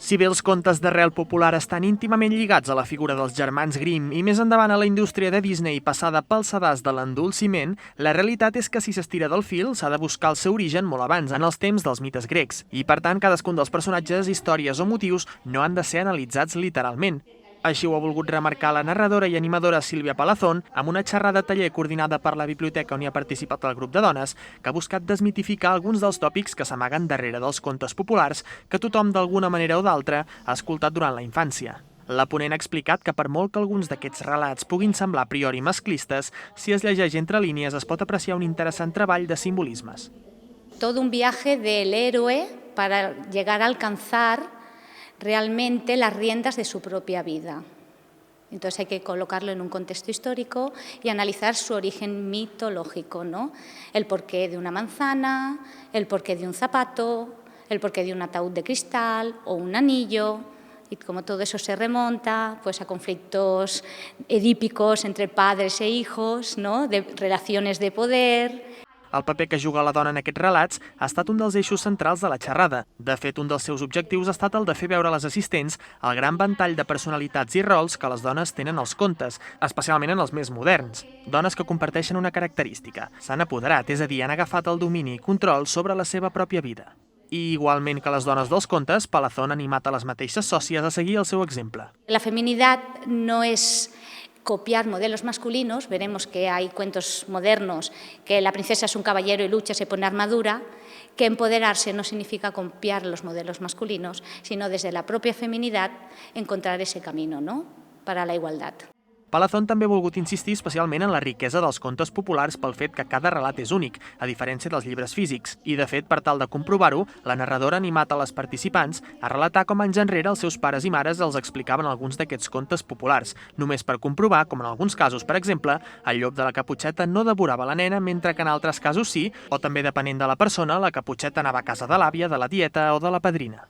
Si bé els contes d'arrel popular estan íntimament lligats a la figura dels germans Grimm i més endavant a la indústria de Disney passada pel sedàs de l'endolciment, la realitat és que si s'estira del fil s'ha de buscar el seu origen molt abans, en els temps dels mites grecs, i per tant cadascun dels personatges, històries o motius no han de ser analitzats literalment. Així ho ha volgut remarcar la narradora i animadora Sílvia Palazón amb una xerrada taller coordinada per la biblioteca on hi ha participat el grup de dones, que ha buscat desmitificar alguns dels tòpics que s'amaguen darrere dels contes populars que tothom d'alguna manera o d'altra ha escoltat durant la infància. La ponent ha explicat que per molt que alguns d'aquests relats puguin semblar a priori masclistes, si es llegeix entre línies es pot apreciar un interessant treball de simbolismes. Todo un viaje del héroe para llegar a alcanzar realmente las riendas de su propia vida. Entonces hay que colocarlo en un contexto histórico y analizar su origen mitológico, ¿no? El porqué de una manzana, el porqué de un zapato, el porqué de un ataúd de cristal o un anillo. Y como todo eso se remonta pues, a conflictos edípicos entre padres e hijos, ¿no? De relaciones de poder. El paper que juga la dona en aquests relats ha estat un dels eixos centrals de la xerrada. De fet, un dels seus objectius ha estat el de fer veure a les assistents el gran ventall de personalitats i rols que les dones tenen als contes, especialment en els més moderns. Dones que comparteixen una característica: s'han apoderat, és a dir, han agafat el domini i control sobre la seva pròpia vida. I igualment que les dones dels contes, Palazón ha animat a les mateixes sòcies a seguir el seu exemple. La feminidad no es copiar modelos masculinos. Veremos que hay cuentos modernos que la princesa es un caballero y lucha, se pone armadura, que empoderarse no significa copiar los modelos masculinos, sino desde la propia feminidad encontrar ese camino, ¿no? Para la igualdad. Palazón també ha volgut insistir especialment en la riquesa dels contes populars pel fet que cada relat és únic, a diferència dels llibres físics. I, de fet, per tal de comprovar-ho, la narradora ha animat a les participants a relatar com anys enrere els seus pares i mares els explicaven alguns d'aquests contes populars, només per comprovar com en alguns casos, per exemple, el llop de la Caputxeta no devorava la nena, mentre que en altres casos sí, o també depenent de la persona, la Caputxeta anava a casa de l'àvia, de la tieta o de la padrina.